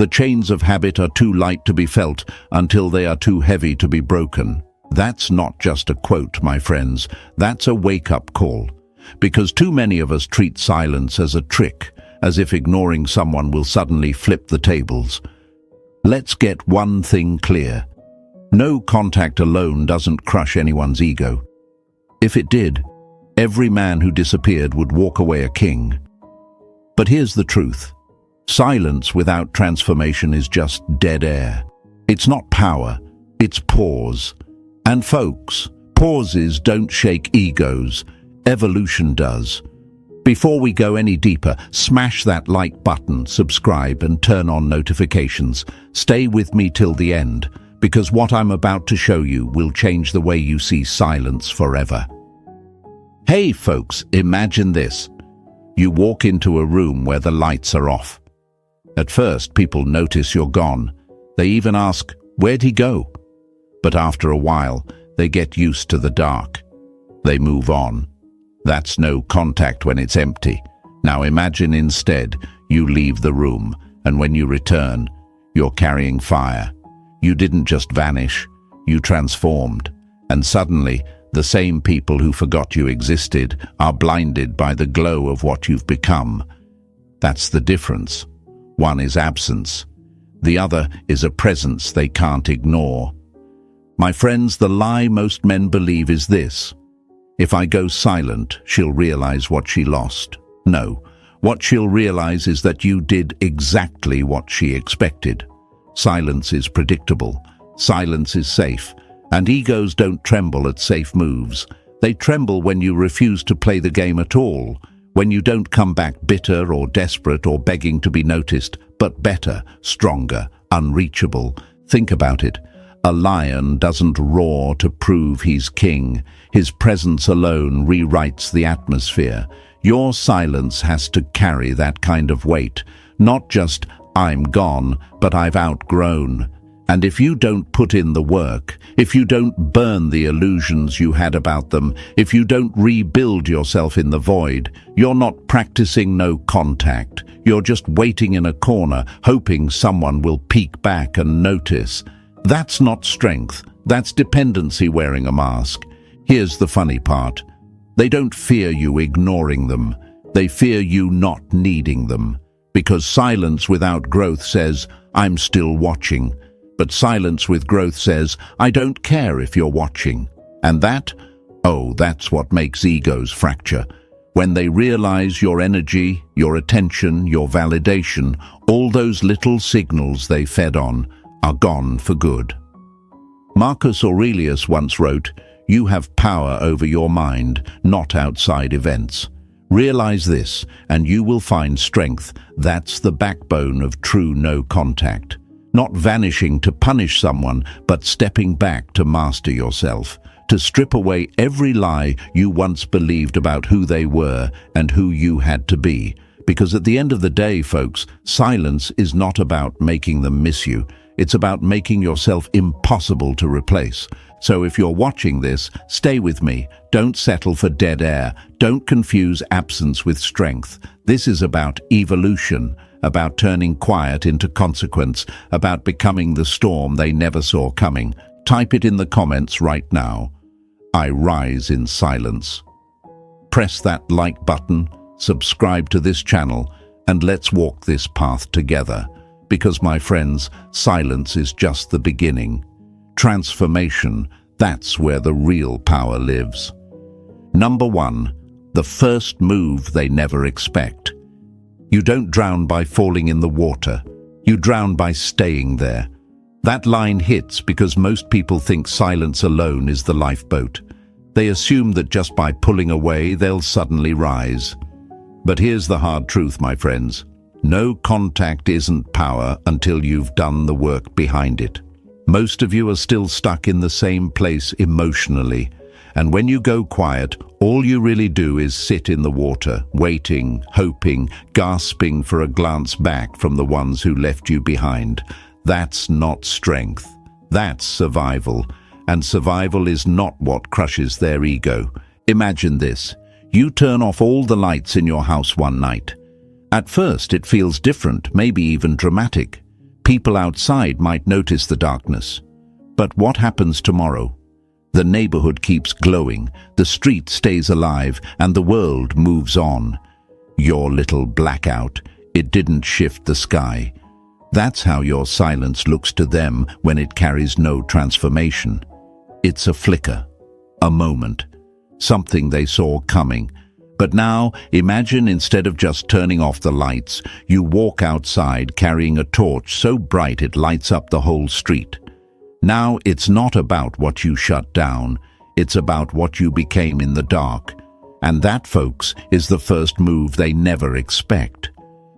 The chains of habit are too light to be felt until they are too heavy to be broken. That's not just a quote, my friends. That's a wake-up call. Because too many of us treat silence as a trick, as if ignoring someone will suddenly flip the tables. Let's get one thing clear. No contact alone doesn't crush anyone's ego. If it did, every man who disappeared would walk away a king. But here's the truth. Silence without transformation is just dead air. It's not power, it's pause. And folks, pauses don't shake egos. Evolution does. Before we go any deeper, smash that like button, subscribe, and turn on notifications. Stay with me till the end, because what I'm about to show you will change the way you see silence forever. Hey folks, imagine this. You walk into a room where the lights are off. At first, people notice you're gone. They even ask, "Where'd he go?" But after a while, they get used to the dark. They move on. That's no contact when it's empty. Now imagine instead you leave the room, and when you return, you're carrying fire. You didn't just vanish, you transformed. And suddenly, the same people who forgot you existed are blinded by the glow of what you've become. That's the difference. One is absence. The other is a presence they can't ignore. My friends, the lie most men believe is this. If I go silent, she'll realize what she lost. No, what she'll realize is that you did exactly what she expected. Silence is predictable. Silence is safe. And egos don't tremble at safe moves. They tremble when you refuse to play the game at all, when you don't come back bitter or desperate or begging to be noticed, but better, stronger, unreachable. Think about it. A lion doesn't roar to prove he's king. His presence alone rewrites the atmosphere. Your silence has to carry that kind of weight. Not just, "I'm gone, but I've outgrown." And if you don't put in the work, if you don't burn the illusions you had about them, if you don't rebuild yourself in the void, you're not practicing no contact. You're just waiting in a corner, hoping someone will peek back and notice. That's not strength. That's dependency wearing a mask. Here's the funny part. They don't fear you ignoring them. They fear you not needing them. Because silence without growth says, "I'm still watching." But silence with growth says, "I don't care if you're watching." And that's what makes egos fracture. When they realize your energy, your attention, your validation, all those little signals they fed on, are gone for good. Marcus Aurelius once wrote, "You have power over your mind, not outside events." Realize this, and you will find strength. That's the backbone of true no contact. Not vanishing to punish someone, but stepping back to master yourself, to strip away every lie you once believed about who they were and who you had to be. Because at the end of the day, folks, silence is not about making them miss you. It's about making yourself impossible to replace. So if you're watching this, stay with me. Don't settle for dead air. Don't confuse absence with strength. This is about evolution, about turning quiet into consequence, about becoming the storm they never saw coming. Type it in the comments right now. I rise in silence. Press that like button, subscribe to this channel, and let's walk this path together. Because, my friends, silence is just the beginning. Transformation, that's where the real power lives. Number 1, the first move they never expect. You don't drown by falling in the water. You drown by staying there. That line hits because most people think silence alone is the lifeboat. They assume that just by pulling away, they'll suddenly rise. But here's the hard truth, my friends. No contact isn't power until you've done the work behind it. Most of you are still stuck in the same place emotionally. And when you go quiet, all you really do is sit in the water, waiting, hoping, gasping for a glance back from the ones who left you behind. That's not strength. That's survival. And survival is not what crushes their ego. Imagine this. You turn off all the lights in your house one night. At first, it feels different, maybe even dramatic. People outside might notice the darkness. But what happens tomorrow? The neighborhood keeps glowing, the street stays alive, and the world moves on. Your little blackout, it didn't shift the sky. That's how your silence looks to them when it carries no transformation. It's a flicker, a moment, something they saw coming. But now, imagine instead of just turning off the lights, you walk outside carrying a torch so bright it lights up the whole street. Now it's not about what you shut down, it's about what you became in the dark. And that, folks, is the first move they never expect.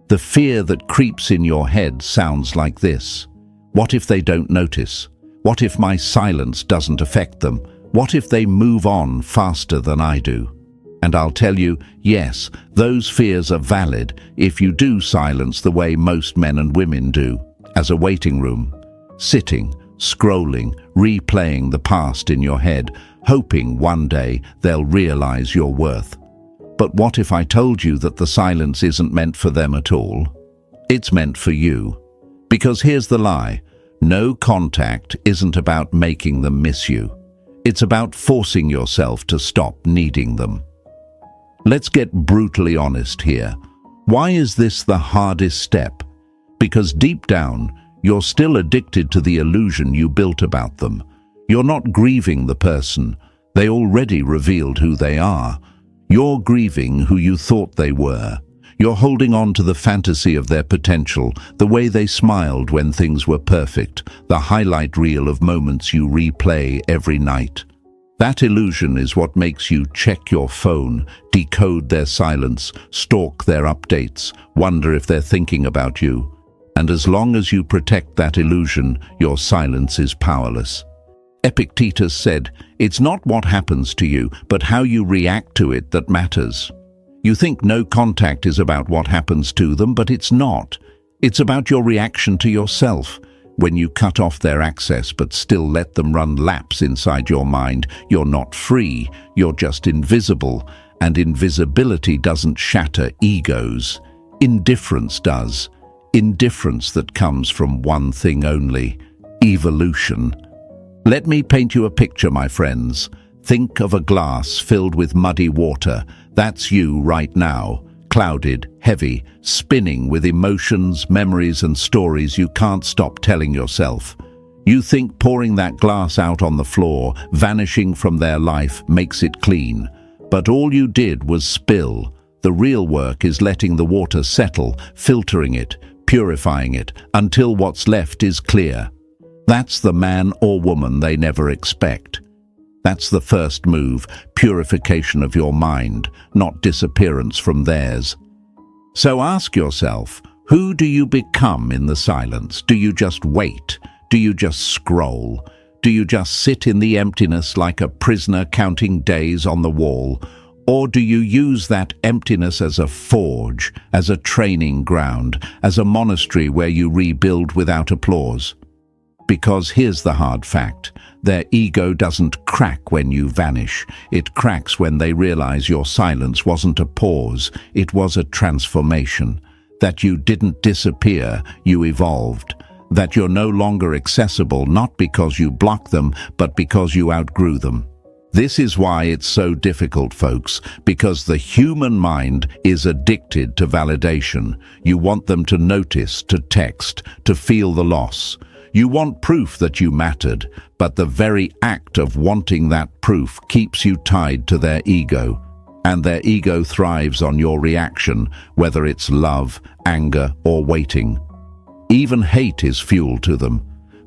The fear that creeps in your head sounds like this. What if they don't notice? What if my silence doesn't affect them? What if they move on faster than I do? And I'll tell you, yes, those fears are valid if you do silence the way most men and women do, as a waiting room, sitting, scrolling, replaying the past in your head, hoping one day they'll realize your worth. But what if I told you that the silence isn't meant for them at all? It's meant for you. Because here's the lie. No contact isn't about making them miss you. It's about forcing yourself to stop needing them. Let's get brutally honest here. Why is this the hardest step? Because deep down, you're still addicted to the illusion you built about them. You're not grieving the person. They already revealed who they are. You're grieving who you thought they were. You're holding on to the fantasy of their potential, the way they smiled when things were perfect, the highlight reel of moments you replay every night. That illusion is what makes you check your phone, decode their silence, stalk their updates, wonder if they're thinking about you. And as long as you protect that illusion, your silence is powerless. Epictetus said, "It's not what happens to you, but how you react to it that matters." You think no contact is about what happens to them, but it's not. It's about your reaction to yourself. When you cut off their access but still let them run laps inside your mind, you're not free, you're just invisible. And invisibility doesn't shatter egos. Indifference does. Indifference that comes from one thing only: evolution. Let me paint you a picture, my friends. Think of a glass filled with muddy water. That's you right now, clouded, heavy, spinning with emotions, memories, and stories you can't stop telling yourself. You think pouring that glass out on the floor, vanishing from their life, makes it clean. But all you did was spill. The real work is letting the water settle, filtering it, purifying it, until what's left is clear. That's the man or woman they never expect. That's the first move, purification of your mind, not disappearance from theirs. So ask yourself, who do you become in the silence? Do you just wait? Do you just scroll? Do you just sit in the emptiness like a prisoner counting days on the wall? Or do you use that emptiness as a forge, as a training ground, as a monastery where you rebuild without applause? Because here's the hard fact. Their ego doesn't crack when you vanish. It cracks when they realize your silence wasn't a pause, it was a transformation. That you didn't disappear, you evolved. That you're no longer accessible, not because you blocked them, but because you outgrew them. This is why it's so difficult, folks, because the human mind is addicted to validation. You want them to notice, to text, to feel the loss. You want proof that you mattered, but the very act of wanting that proof keeps you tied to their ego. And their ego thrives on your reaction, whether it's love, anger, or waiting. Even hate is fuel to them.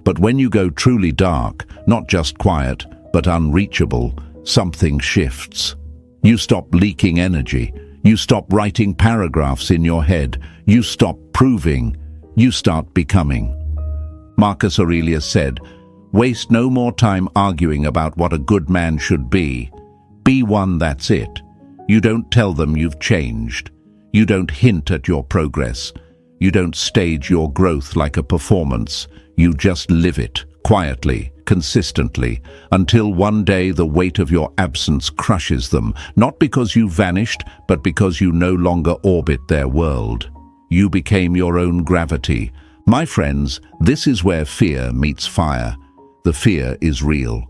But when you go truly dark, not just quiet, but unreachable, something shifts. You stop leaking energy. You stop writing paragraphs in your head. You stop proving. You start becoming. Marcus Aurelius said, "Waste no more time arguing about what a good man should be. Be one, that's it. You don't tell them you've changed. You don't hint at your progress. You don't stage your growth like a performance. You just live it, quietly, consistently, until one day the weight of your absence crushes them, not because you vanished, but because you no longer orbit their world. You became your own gravity, My friends, this is where fear meets fire. The fear is real.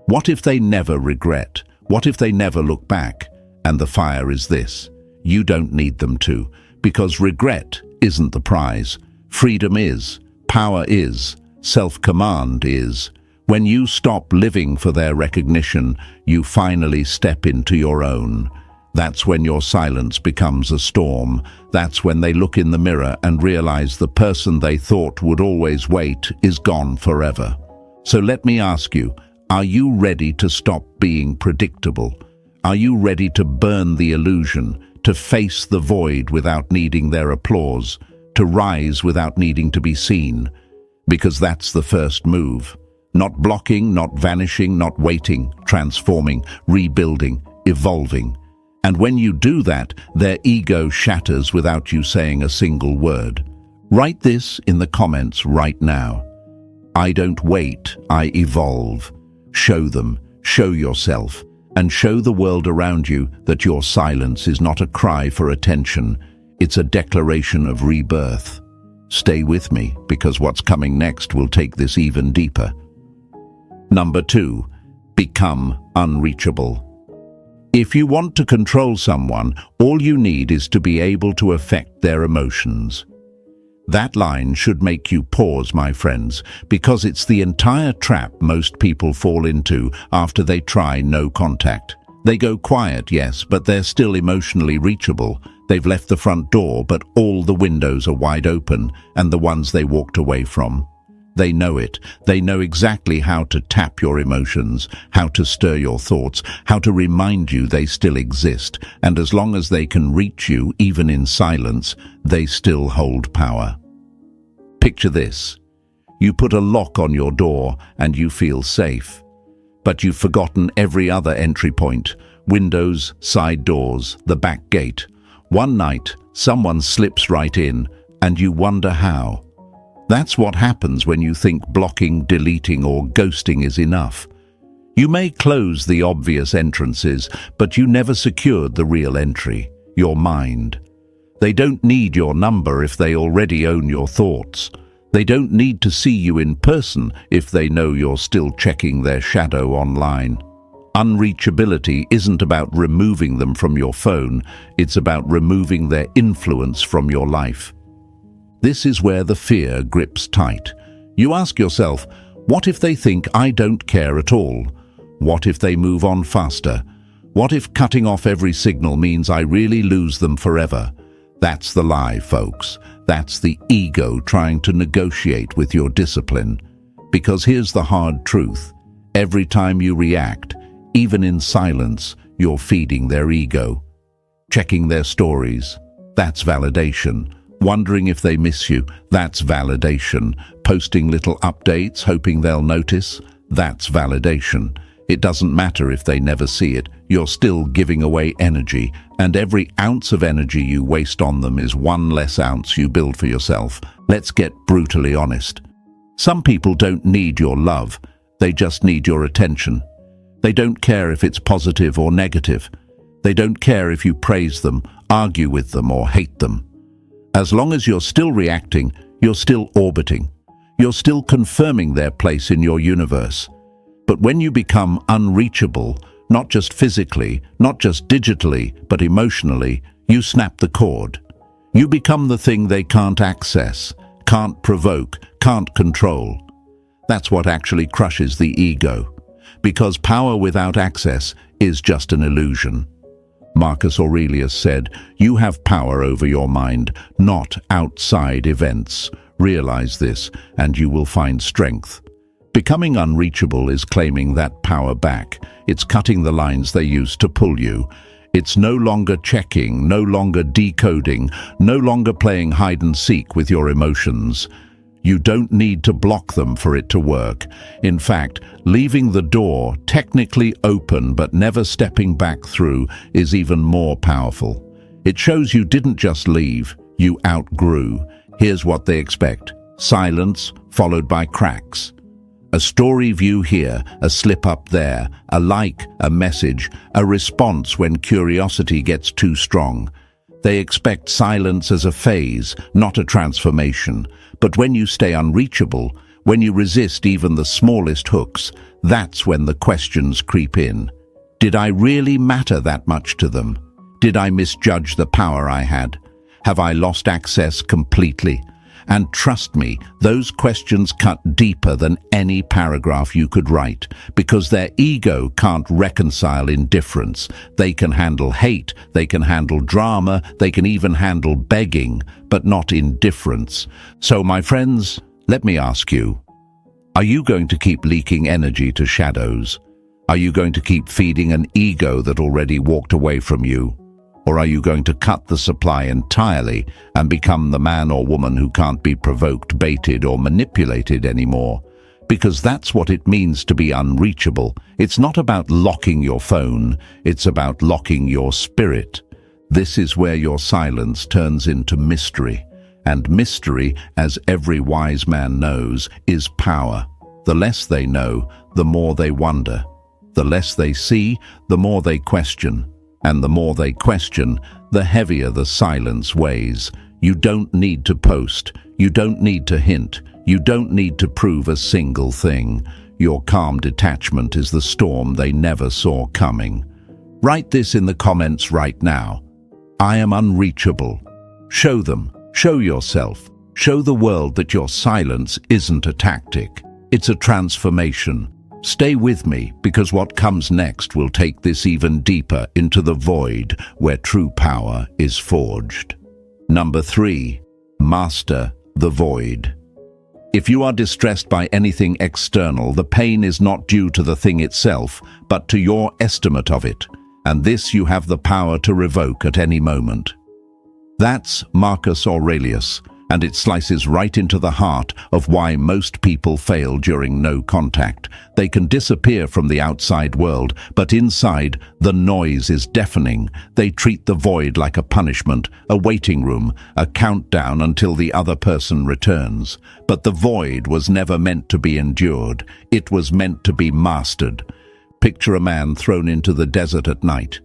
What if they never regret? What if they never look back? And the fire is this: you don't need them to, because regret isn't the prize. Freedom is, power is, self-command is. When you stop living for their recognition, you finally step into your own. That's when your silence becomes a storm. That's when they look in the mirror and realize the person they thought would always wait is gone forever. So let me ask you, are you ready to stop being predictable? Are you ready to burn the illusion, to face the void without needing their applause, to rise without needing to be seen? Because that's the first move. Not blocking, not vanishing, not waiting, transforming, rebuilding, evolving. And when you do that, their ego shatters without you saying a single word. Write this in the comments right now. I don't wait, I evolve. Show them, show yourself, and show the world around you that your silence is not a cry for attention, it's a declaration of rebirth. Stay with me, because what's coming next will take this even deeper. Number 2, become unreachable. If you want to control someone, all you need is to be able to affect their emotions. That line should make you pause, my friends, because it's the entire trap most people fall into after they try no contact. They go quiet, yes, but they're still emotionally reachable. They've left the front door, but all the windows are wide open, and the ones they walked away from. They know it. They know exactly how to tap your emotions, how to stir your thoughts, how to remind you they still exist. And as long as they can reach you, even in silence, they still hold power. Picture this. You put a lock on your door and you feel safe. But you've forgotten every other entry point: windows, side doors, the back gate. One night, someone slips right in, and you wonder how. That's what happens when you think blocking, deleting, or ghosting is enough. You may close the obvious entrances, but you never secured the real entry, your mind. They don't need your number if they already own your thoughts. They don't need to see you in person if they know you're still checking their shadow online. Unreachability isn't about removing them from your phone, it's about removing their influence from your life. This is where the fear grips tight. You ask yourself, what if they think I don't care at all? What if they move on faster? What if cutting off every signal means I really lose them forever? That's the lie, folks. That's the ego trying to negotiate with your discipline. Because here's the hard truth. Every time you react, even in silence, you're feeding their ego. Checking their stories, that's validation. Wondering if they miss you, that's validation. Posting little updates, hoping they'll notice, that's validation. It doesn't matter if they never see it, you're still giving away energy, and every ounce of energy you waste on them is one less ounce you build for yourself. Let's get brutally honest. Some people don't need your love, they just need your attention. They don't care if it's positive or negative. They don't care if you praise them, argue with them, or hate them. As long as you're still reacting, you're still orbiting. You're still confirming their place in your universe. But when you become unreachable, not just physically, not just digitally, but emotionally, you snap the cord. You become the thing they can't access, can't provoke, can't control. That's what actually crushes the ego. Because power without access is just an illusion. Marcus Aurelius said, "You have power over your mind, not outside events. Realize this, and you will find strength." Becoming unreachable is claiming that power back. It's cutting the lines they used to pull you. It's no longer checking, no longer decoding, no longer playing hide and seek with your emotions. You don't need to block them for it to work. In fact, leaving the door technically open but never stepping back through is even more powerful. It shows you didn't just leave, you outgrew. Here's what they expect: silence followed by cracks. A story view here, a slip up there, a like, a message, a response when curiosity gets too strong. They expect silence as a phase, not a transformation. But when you stay unreachable, when you resist even the smallest hooks, that's when the questions creep in. Did I really matter that much to them? Did I misjudge the power I had? Have I lost access completely? And trust me, those questions cut deeper than any paragraph you could write, because their ego can't reconcile indifference. They can handle hate, they can handle drama, they can even handle begging, but not indifference. So, my friends, let me ask you, are you going to keep leaking energy to shadows? Are you going to keep feeding an ego that already walked away from you? Or are you going to cut the supply entirely and become the man or woman who can't be provoked, baited, or manipulated anymore? Because that's what it means to be unreachable. It's not about locking your phone, it's about locking your spirit. This is where your silence turns into mystery. And mystery, as every wise man knows, is power. The less they know, the more they wonder. The less they see, the more they question. And the more they question, the heavier the silence weighs. You don't need to post. You don't need to hint. You don't need to prove a single thing. Your calm detachment is the storm they never saw coming. Write this in the comments right now. I am unreachable. Show them. Show yourself. Show the world that your silence isn't a tactic. It's a transformation. Stay with me, because what comes next will take this even deeper into the void where true power is forged. Number 3. Master the void. If you are distressed by anything external, the pain is not due to the thing itself, but to your estimate of it, and this you have the power to revoke at any moment. That's Marcus Aurelius, and it slices right into the heart of why most people fail during no contact. They can disappear from the outside world, but inside, the noise is deafening. They treat the void like a punishment, a waiting room, a countdown until the other person returns. But the void was never meant to be endured. It was meant to be mastered. Picture a man thrown into the desert at night.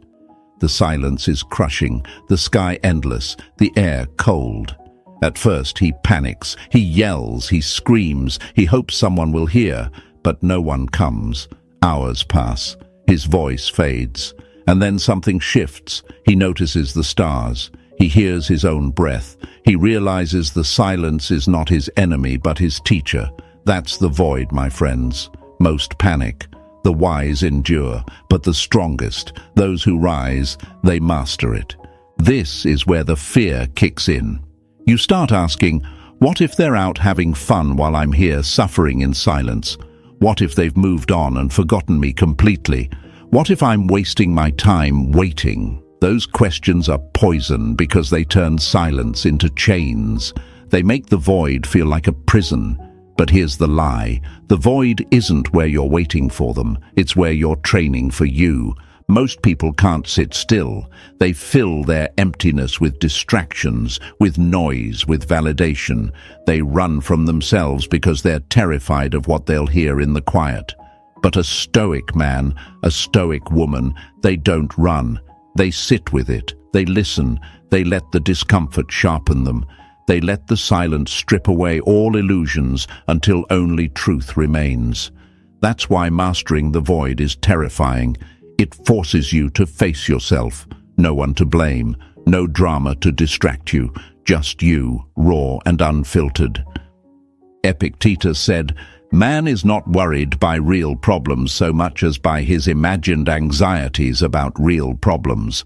The silence is crushing, the sky endless, the air cold. At first he panics, he yells, he screams, he hopes someone will hear, but no one comes. Hours pass, his voice fades, and then something shifts. He notices the stars, he hears his own breath, he realizes the silence is not his enemy but his teacher. That's the void, my friends. Most panic. The wise endure, but the strongest, those who rise, they master it. This is where the fear kicks in. You start asking, what if they're out having fun while I'm here suffering in silence? What if they've moved on and forgotten me completely? What if I'm wasting my time waiting? Those questions are poison because they turn silence into chains. They make the void feel like a prison. But here's the lie. The void isn't where you're waiting for them. It's where you're training for you. Most people can't sit still. They fill their emptiness with distractions, with noise, with validation. They run from themselves because they're terrified of what they'll hear in the quiet. But a stoic man, a stoic woman, they don't run. They sit with it. They listen. They let the discomfort sharpen them. They let the silence strip away all illusions until only truth remains. That's why mastering the void is terrifying. It forces you to face yourself. No one to blame, no drama to distract you, just you, raw and unfiltered. Epictetus said, "Man is not worried by real problems so much as by his imagined anxieties about real problems."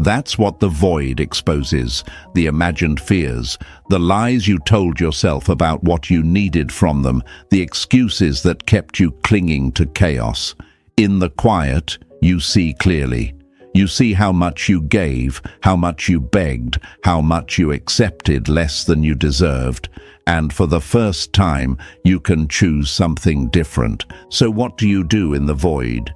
That's what the void exposes, the imagined fears, the lies you told yourself about what you needed from them, the excuses that kept you clinging to chaos. In the quiet, you see clearly. You see how much you gave, how much you begged, how much you accepted less than you deserved. And for the first time, you can choose something different. So what do you do in the void?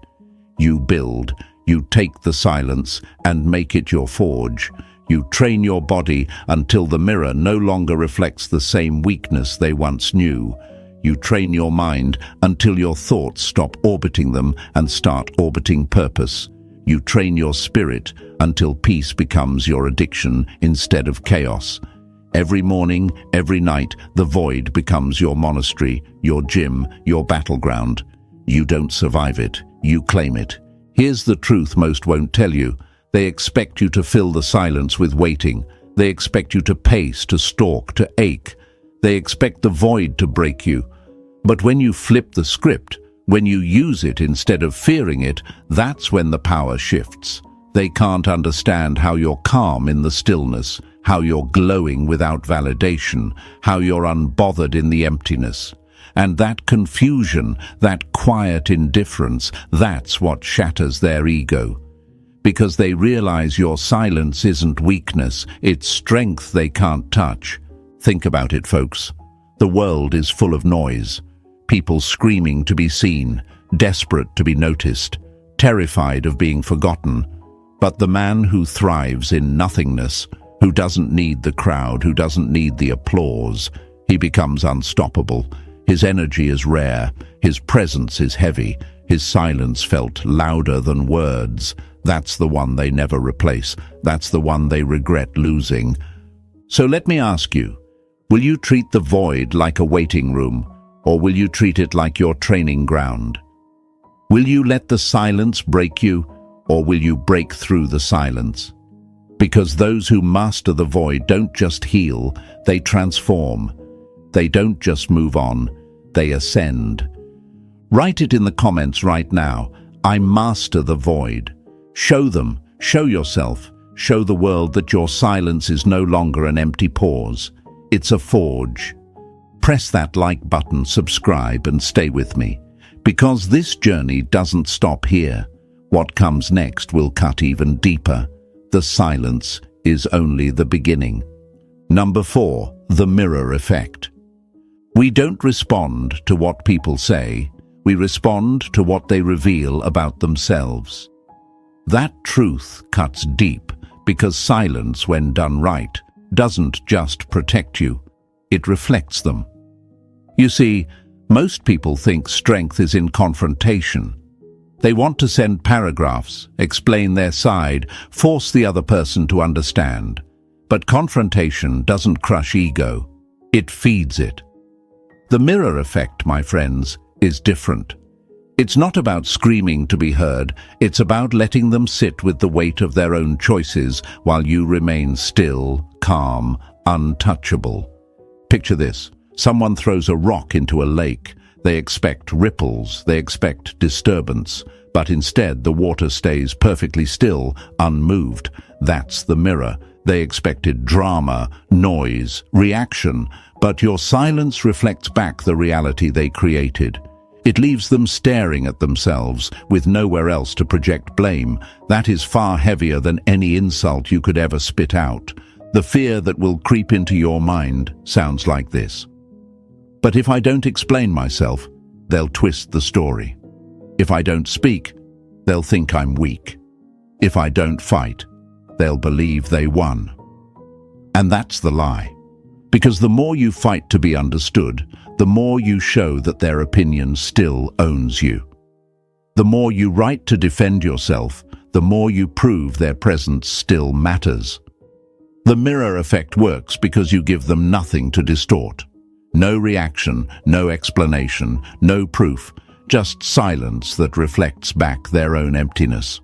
You build. You take the silence and make it your forge. You train your body until the mirror no longer reflects the same weakness they once knew. You train your mind until your thoughts stop orbiting them and start orbiting purpose. You train your spirit until peace becomes your addiction instead of chaos. Every morning, every night, the void becomes your monastery, your gym, your battleground. You don't survive it, you claim it. Here's the truth most won't tell you. They expect you to fill the silence with waiting. They expect you to pace, to stalk, to ache. They expect the void to break you. But when you flip the script, when you use it instead of fearing it, that's when the power shifts. They can't understand how you're calm in the stillness, how you're glowing without validation, how you're unbothered in the emptiness. And that confusion, that quiet indifference, that's what shatters their ego. Because they realize your silence isn't weakness, it's strength they can't touch. Think about it, folks. The world is full of noise. People screaming to be seen, desperate to be noticed, terrified of being forgotten. But the man who thrives in nothingness, who doesn't need the crowd, who doesn't need the applause, he becomes unstoppable. His energy is rare, his presence is heavy, his silence felt louder than words. That's the one they never replace. That's the one they regret losing. So let me ask you, will you treat the void like a waiting room, or will you treat it like your training ground? Will you let the silence break you, or will you break through the silence? Because those who master the void don't just heal, they transform. They don't just move on, they ascend. Write it in the comments right now. I master the void. Show them, show yourself, show the world that your silence is no longer an empty pause. It's a forge. Press that like button, subscribe, and stay with me. Because this journey doesn't stop here. What comes next will cut even deeper. The silence is only the beginning. Number 4, the mirror effect. We don't respond to what people say. We respond to what they reveal about themselves. That truth cuts deep because silence, when done right, doesn't just protect you. It reflects them. You see, most people think strength is in confrontation. They want to send paragraphs, explain their side, force the other person to understand. But confrontation doesn't crush ego. It feeds it. The mirror effect, my friends, is different. It's not about screaming to be heard. It's about letting them sit with the weight of their own choices while you remain still, calm, untouchable. Picture this. Someone throws a rock into a lake. They expect ripples, they expect disturbance, but instead the water stays perfectly still, unmoved. That's the mirror. They expected drama, noise, reaction, but your silence reflects back the reality they created. It leaves them staring at themselves, with nowhere else to project blame. That is far heavier than any insult you could ever spit out. The fear that will creep into your mind sounds like this. But if I don't explain myself, they'll twist the story. If I don't speak, they'll think I'm weak. If I don't fight, they'll believe they won. And that's the lie. Because the more you fight to be understood, the more you show that their opinion still owns you. The more you write to defend yourself, the more you prove their presence still matters. The mirror effect works because you give them nothing to distort. No reaction, no explanation, no proof, just silence that reflects back their own emptiness.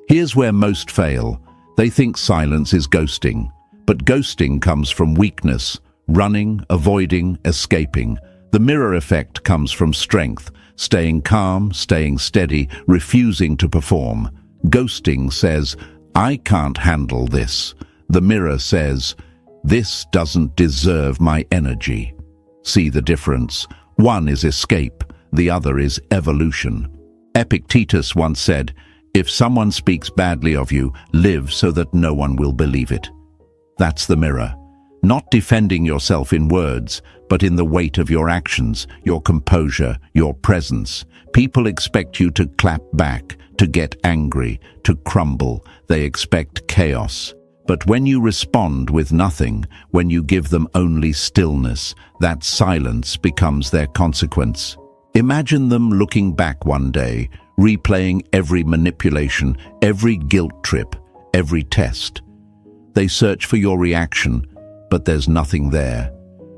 Here's where most fail. They think silence is ghosting, but ghosting comes from weakness, running, avoiding, escaping. The mirror effect comes from strength, staying calm, staying steady, refusing to perform. Ghosting says, I can't handle this. The mirror says, this doesn't deserve my energy. See the difference? One is escape, the other is evolution. Epictetus once said, if someone speaks badly of you, live so that no one will believe it. That's the mirror. Not defending yourself in words, but in the weight of your actions, your composure, your presence. People expect you to clap back, to get angry, to crumble. They expect chaos. But when you respond with nothing, when you give them only stillness, that silence becomes their consequence. Imagine them looking back one day, replaying every manipulation, every guilt trip, every test. They search for your reaction, but there's nothing there.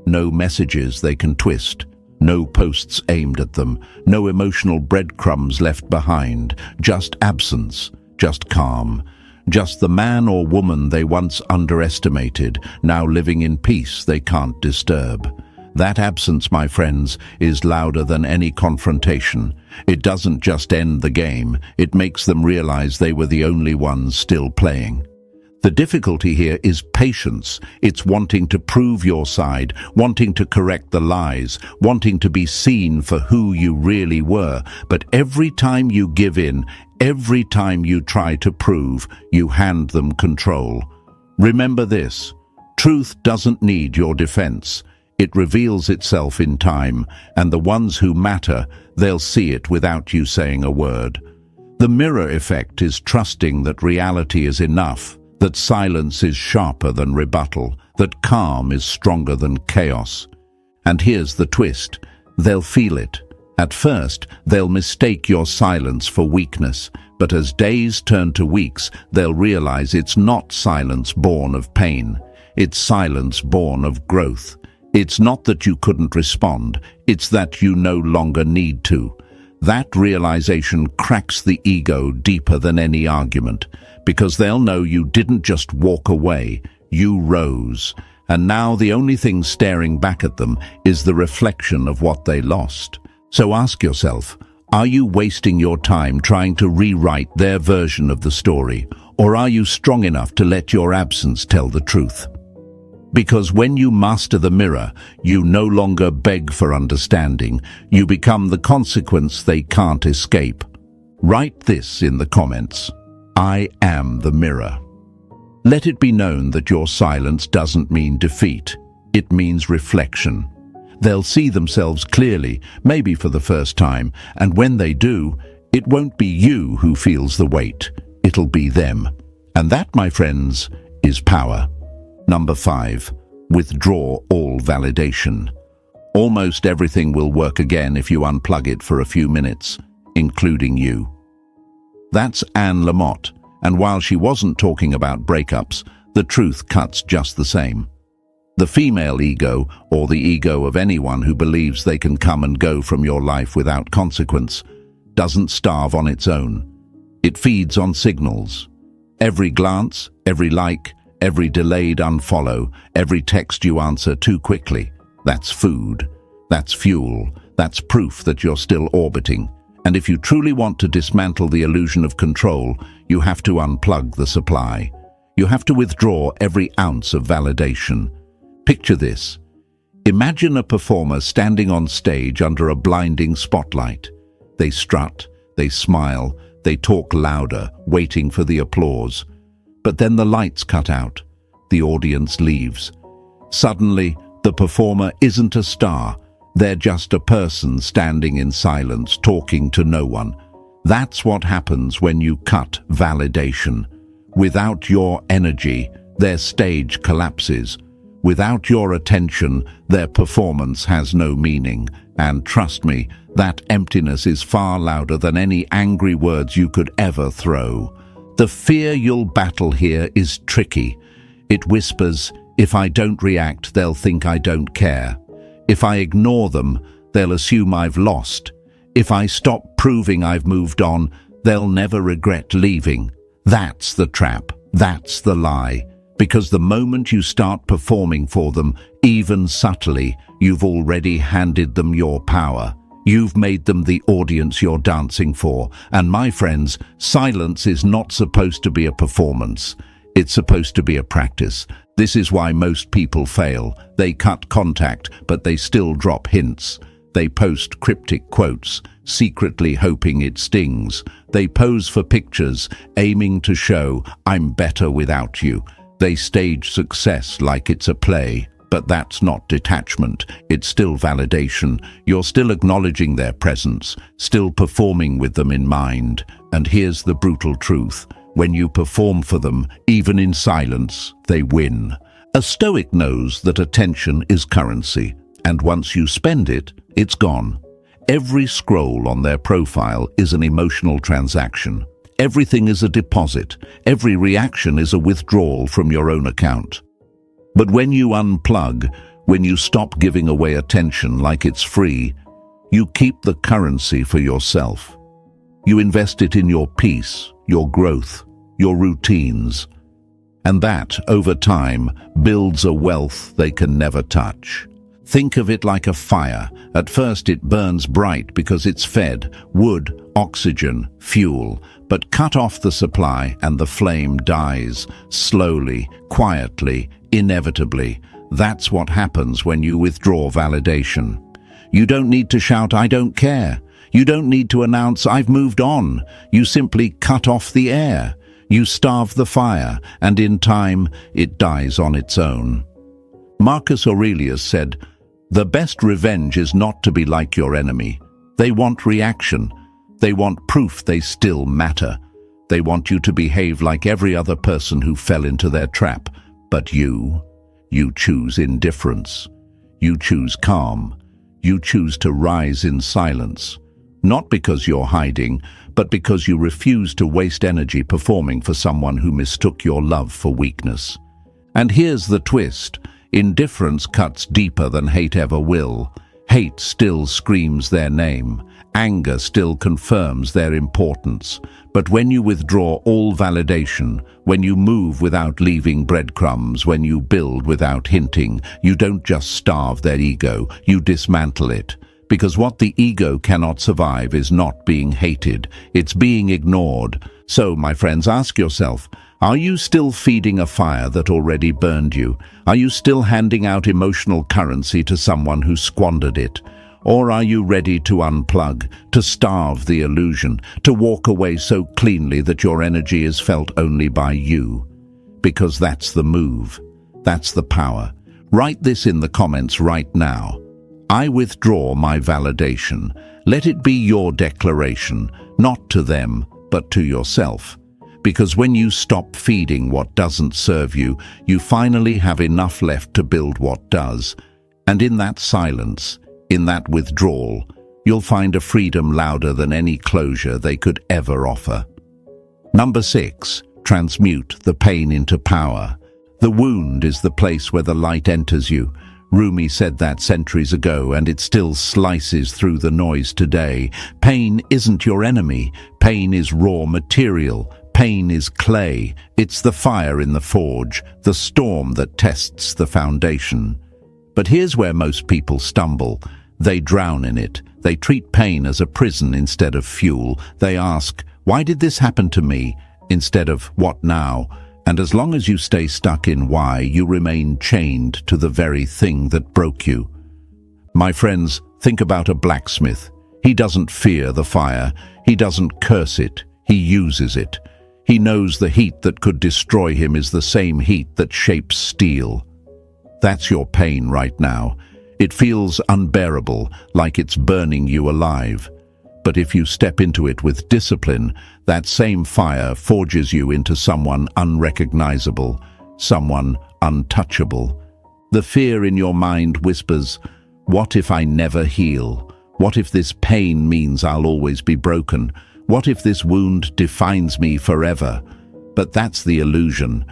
No messages they can twist, no posts aimed at them, no emotional breadcrumbs left behind, just absence, just calm, just the man or woman they once underestimated, now living in peace they can't disturb. That absence, my friends, is louder than any confrontation. It doesn't just end the game, it makes them realize they were the only ones still playing. The difficulty here is patience. It's wanting to prove your side, wanting to correct the lies, wanting to be seen for who you really were. But every time you give in, every time you try to prove, you hand them control. Remember this: truth doesn't need your defense. It reveals itself in time, and the ones who matter, they'll see it without you saying a word. The mirror effect is trusting that reality is enough, that silence is sharper than rebuttal, that calm is stronger than chaos. And here's the twist: they'll feel it. At first, they'll mistake your silence for weakness, but as days turn to weeks, they'll realize it's not silence born of pain. It's silence born of growth. It's not that you couldn't respond, it's that you no longer need to. That realization cracks the ego deeper than any argument, because they'll know you didn't just walk away, you rose. And now the only thing staring back at them is the reflection of what they lost. So ask yourself, are you wasting your time trying to rewrite their version of the story, or are you strong enough to let your absence tell the truth? Because when you master the mirror, you no longer beg for understanding. You become the consequence they can't escape. Write this in the comments: I am the mirror. Let it be known that your silence doesn't mean defeat. It means reflection. They'll see themselves clearly, maybe for the first time, and when they do, it won't be you who feels the weight. It'll be them. And that, my friends, is power. Number 5, withdraw all validation. Almost everything will work again if you unplug it for a few minutes, including you. That's Anne Lamott, and while she wasn't talking about breakups, the truth cuts just the same. The female ego, or the ego of anyone who believes they can come and go from your life without consequence, doesn't starve on its own. It feeds on signals. Every glance, every like, every delayed unfollow, every text you answer too quickly, that's food, that's fuel, that's proof that you're still orbiting. And if you truly want to dismantle the illusion of control, you have to unplug the supply. You have to withdraw every ounce of validation. Picture this. Imagine a performer standing on stage under a blinding spotlight. They strut, they smile, they talk louder, waiting for the applause. But then the lights cut out. The audience leaves. Suddenly, the performer isn't a star. They're just a person standing in silence, talking to no one. That's what happens when you cut validation. Without your energy, their stage collapses. Without your attention, their performance has no meaning. And trust me, that emptiness is far louder than any angry words you could ever throw. The fear you'll battle here is tricky. It whispers, if I don't react, they'll think I don't care. If I ignore them, they'll assume I've lost. If I stop proving I've moved on, they'll never regret leaving. That's the trap. That's the lie. Because the moment you start performing for them, even subtly, you've already handed them your power. You've made them the audience you're dancing for. And my friends, silence is not supposed to be a performance. It's supposed to be a practice. This is why most people fail. They cut contact, but they still drop hints. They post cryptic quotes, secretly hoping it stings. They pose for pictures, aiming to show, I'm better without you. They stage success like it's a play. But that's not detachment, it's still validation. You're still acknowledging their presence, still performing with them in mind. And here's the brutal truth. When you perform for them, even in silence, they win. A Stoic knows that attention is currency, and once you spend it, it's gone. Every scroll on their profile is an emotional transaction. Everything is a deposit. Every reaction is a withdrawal from your own account. But when you unplug, when you stop giving away attention like it's free, you keep the currency for yourself. You invest it in your peace, your growth, your routines. And that, over time, builds a wealth they can never touch. Think of it like a fire. At first it burns bright because it's fed wood, oxygen, fuel, but cut off the supply and the flame dies, slowly, quietly, inevitably. That's what happens when you withdraw validation. You don't need to shout, "I don't care." You don't need to announce, "I've moved on." You simply cut off the air. You starve the fire, and in time, it dies on its own. Marcus Aurelius said, "The best revenge is not to be like your enemy. They want reaction. They want proof they still matter. They want you to behave like every other person who fell into their trap. But you choose indifference. You choose calm. You choose to rise in silence. Not because you're hiding, but because you refuse to waste energy performing for someone who mistook your love for weakness. And here's the twist. Indifference cuts deeper than hate ever will. Hate still screams their name. Anger still confirms their importance. But when you withdraw all validation, when you move without leaving breadcrumbs, when you build without hinting, you don't just starve their ego, you dismantle it. Because what the ego cannot survive is not being hated, it's being ignored. So, my friends, ask yourself, are you still feeding a fire that already burned you? Are you still handing out emotional currency to someone who squandered it? Or are you ready to unplug, to starve the illusion, to walk away so cleanly that your energy is felt only by you? Because that's the move. That's the power. Write this in the comments right now. I withdraw my validation. Let it be your declaration, not to them, but to yourself. Because when you stop feeding what doesn't serve you, you finally have enough left to build what does. And in that silence, in that withdrawal, you'll find a freedom louder than any closure they could ever offer. Number 6, transmute the pain into power. The wound is the place where the light enters you. Rumi said that centuries ago, and it still slices through the noise today. Pain isn't your enemy. Pain is raw material. Pain is clay. It's the fire in the forge, the storm that tests the foundation. But here's where most people stumble. They drown in it. They treat pain as a prison instead of fuel. They ask, "Why did this happen to me?" instead of "What now?" And as long as you stay stuck in why, you remain chained to the very thing that broke you. My friends, think about a blacksmith. He doesn't fear the fire. He doesn't curse it. He uses it. He knows the heat that could destroy him is the same heat that shapes steel. That's your pain right now. It feels unbearable, like it's burning you alive. But if you step into it with discipline, that same fire forges you into someone unrecognizable, someone untouchable. The fear in your mind whispers, "What if I never heal? What if this pain means I'll always be broken? What if this wound defines me forever?" But that's the illusion.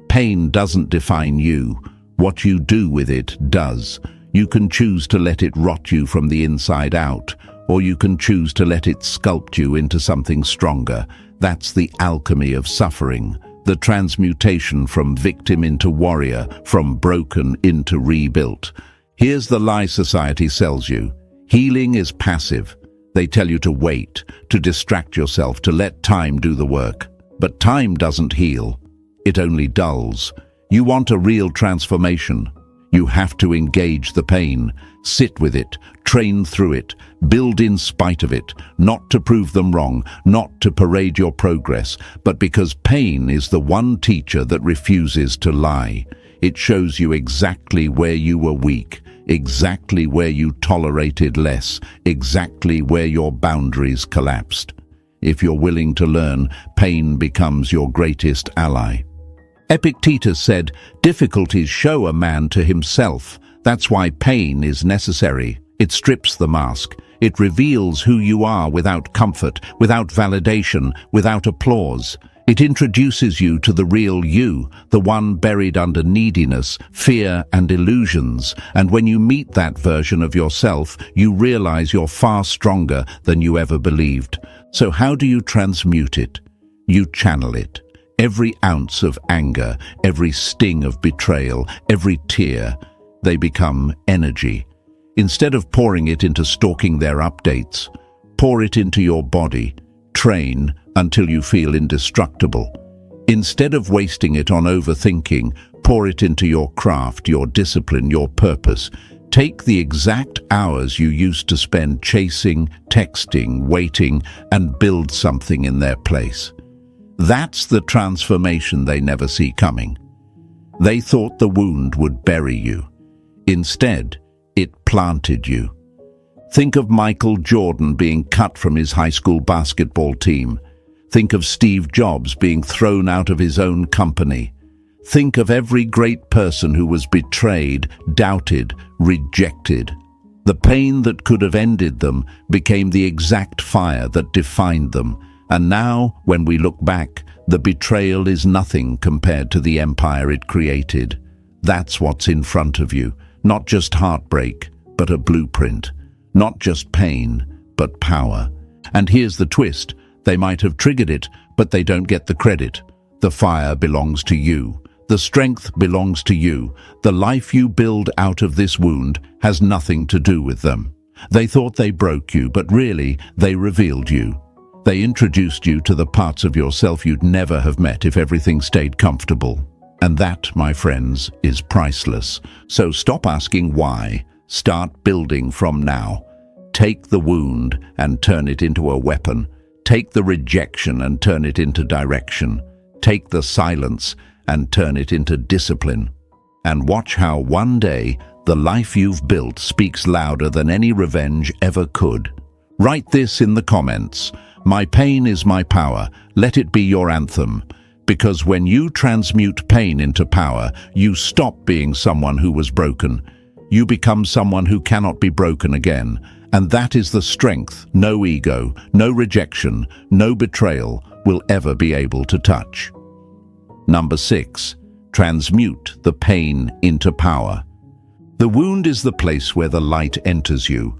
Pain doesn't define you. What you do with it does. You can choose to let it rot you from the inside out, or you can choose to let it sculpt you into something stronger. That's the alchemy of suffering, the transmutation from victim into warrior, from broken into rebuilt. Here's the lie society sells you. Healing is passive. They tell you to wait, to distract yourself, to let time do the work. But time doesn't heal. It only dulls. You want a real transformation. You have to engage the pain, sit with it, train through it, build in spite of it, not to prove them wrong, not to parade your progress, but because pain is the one teacher that refuses to lie. It shows you exactly where you were weak, exactly where you tolerated less, exactly where your boundaries collapsed. If you're willing to learn, pain becomes your greatest ally. Epictetus said, "Difficulties show a man to himself. That's why pain is necessary. It strips the mask. It reveals who you are without comfort, without validation, without applause. It introduces you to the real you, the one buried under neediness, fear, and illusions. And when you meet that version of yourself, you realize you're far stronger than you ever believed. So how do you transmute it? You channel it. Every ounce of anger, every sting of betrayal, every tear, they become energy. Instead of pouring it into stalking their updates, pour it into your body. Train until you feel indestructible. Instead of wasting it on overthinking, pour it into your craft, your discipline, your purpose. Take the exact hours you used to spend chasing, texting, waiting, and build something in their place. That's the transformation they never see coming. They thought the wound would bury you. Instead, it planted you. Think of Michael Jordan being cut from his high school basketball team. Think of Steve Jobs being thrown out of his own company. Think of every great person who was betrayed, doubted, rejected. The pain that could have ended them became the exact fire that defined them. And now, when we look back, the betrayal is nothing compared to the empire it created. That's what's in front of you. Not just heartbreak, but a blueprint. Not just pain, but power. And here's the twist. They might have triggered it, but they don't get the credit. The fire belongs to you. The strength belongs to you. The life you build out of this wound has nothing to do with them. They thought they broke you, but really, they revealed you. They introduced you to the parts of yourself you'd never have met if everything stayed comfortable. And that, my friends, is priceless. So stop asking why. Start building from now. Take the wound and turn it into a weapon. Take the rejection and turn it into direction. Take the silence and turn it into discipline. And watch how one day the life you've built speaks louder than any revenge ever could. Write this in the comments. My pain is my power. Let it be your anthem. Because when you transmute pain into power, you stop being someone who was broken. You become someone who cannot be broken again. And that is the strength no ego, no rejection, no betrayal will ever be able to touch. Number 6. Transmute the pain into power. The wound is the place where the light enters you.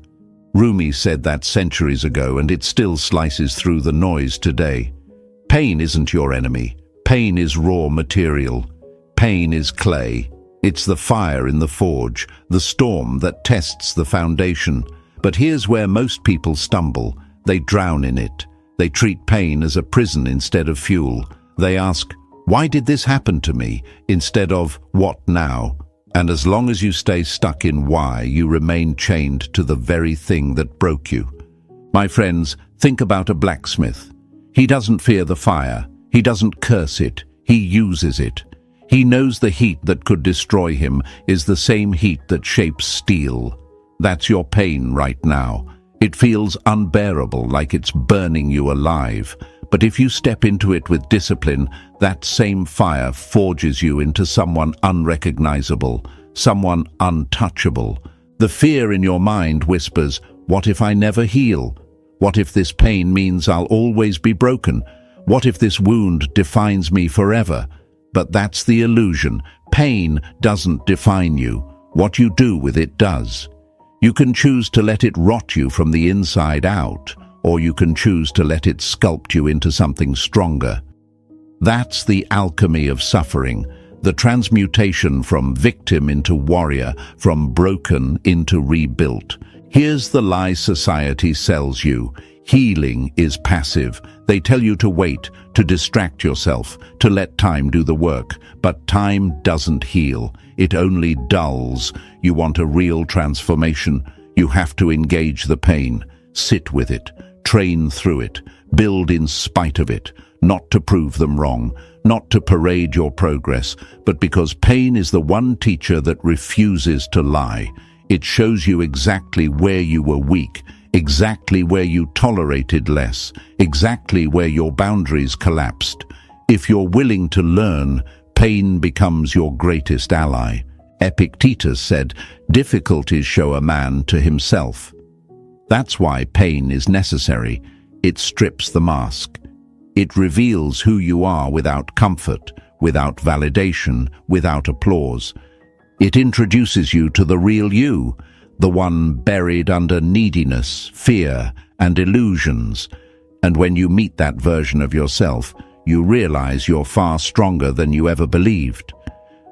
Rumi said that centuries ago, and it still slices through the noise today. Pain isn't your enemy. Pain is raw material. Pain is clay. It's the fire in the forge, the storm that tests the foundation. But here's where most people stumble. They drown in it. They treat pain as a prison instead of fuel. They ask, why did this happen to me? Instead of, what now? And as long as you stay stuck in why, you remain chained to the very thing that broke you. My friends, think about a blacksmith. He doesn't fear the fire. He doesn't curse it. He uses it. He knows the heat that could destroy him is the same heat that shapes steel. That's your pain right now. It feels unbearable, like it's burning you alive. But if you step into it with discipline, that same fire forges you into someone unrecognizable, someone untouchable. The fear in your mind whispers, what if I never heal? What if this pain means I'll always be broken? What if this wound defines me forever? But that's the illusion. Pain doesn't define you. What you do with it does. You can choose to let it rot you from the inside out, or you can choose to let it sculpt you into something stronger. That's the alchemy of suffering, the transmutation from victim into warrior, from broken into rebuilt. Here's the lie society sells you. Healing is passive. They tell you to wait, to distract yourself, to let time do the work. But time doesn't heal. It only dulls. You want a real transformation. You have to engage the pain. Sit with it. Train through it. Build in spite of it. Not to prove them wrong. Not to parade your progress. But because pain is the one teacher that refuses to lie. It shows you exactly where you were weak. Exactly where you tolerated less, exactly where your boundaries collapsed. If you're willing to learn, pain becomes your greatest ally. Epictetus said, difficulties show a man to himself. That's why pain is necessary. It strips the mask. It reveals who you are without comfort, without validation, without applause. It introduces you to the real you, the one buried under neediness, fear, and illusions. And when you meet that version of yourself, you realize you're far stronger than you ever believed.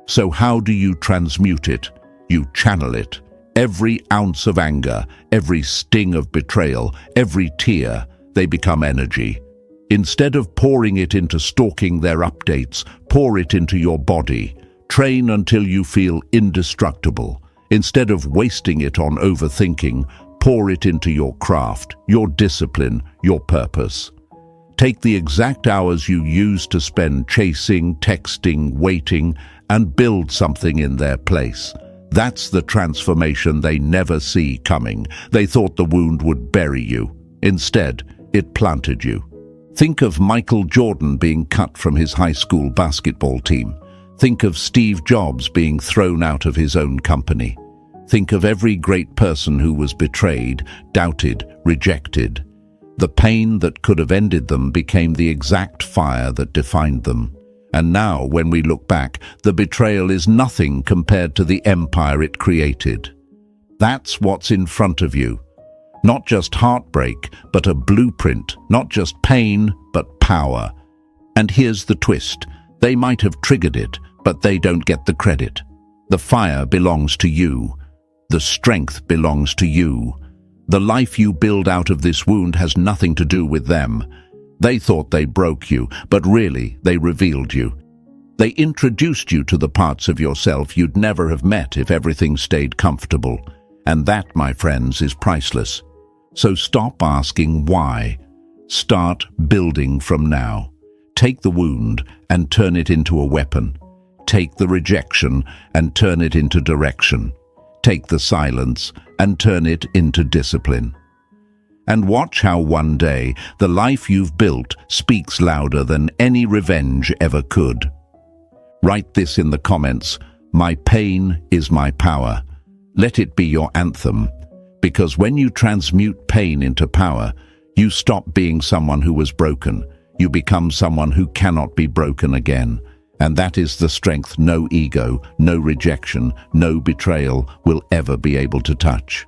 So how do you transmute it? You channel it. Every ounce of anger, every sting of betrayal, every tear, they become energy. Instead of pouring it into stalking their updates, pour it into your body. Train until you feel indestructible. Instead of wasting it on overthinking, pour it into your craft, your discipline, your purpose. Take the exact hours you used to spend chasing, texting, waiting, and build something in their place. That's the transformation they never see coming. They thought the wound would bury you. Instead, it planted you. Think of Michael Jordan being cut from his high school basketball team. Think of Steve Jobs being thrown out of his own company. Think of every great person who was betrayed, doubted, rejected. The pain that could have ended them became the exact fire that defined them. And now, when we look back, the betrayal is nothing compared to the empire it created. That's what's in front of you. Not just heartbreak, but a blueprint. Not just pain, but power. And here's the twist. They might have triggered it, but they don't get the credit. The fire belongs to you. The strength belongs to you. The life you build out of this wound has nothing to do with them. They thought they broke you, but really they revealed you. They introduced you to the parts of yourself you'd never have met if everything stayed comfortable. And that, my friends, is priceless. So stop asking why. Start building from now. Take the wound and turn it into a weapon. Take the rejection and turn it into direction. Take the silence and turn it into discipline. And watch how one day the life you've built speaks louder than any revenge ever could. Write this in the comments. My pain is my power. Let it be your anthem. Because when you transmute pain into power, you stop being someone who was broken. You become someone who cannot be broken again. And that is the strength no ego, no rejection, no betrayal will ever be able to touch.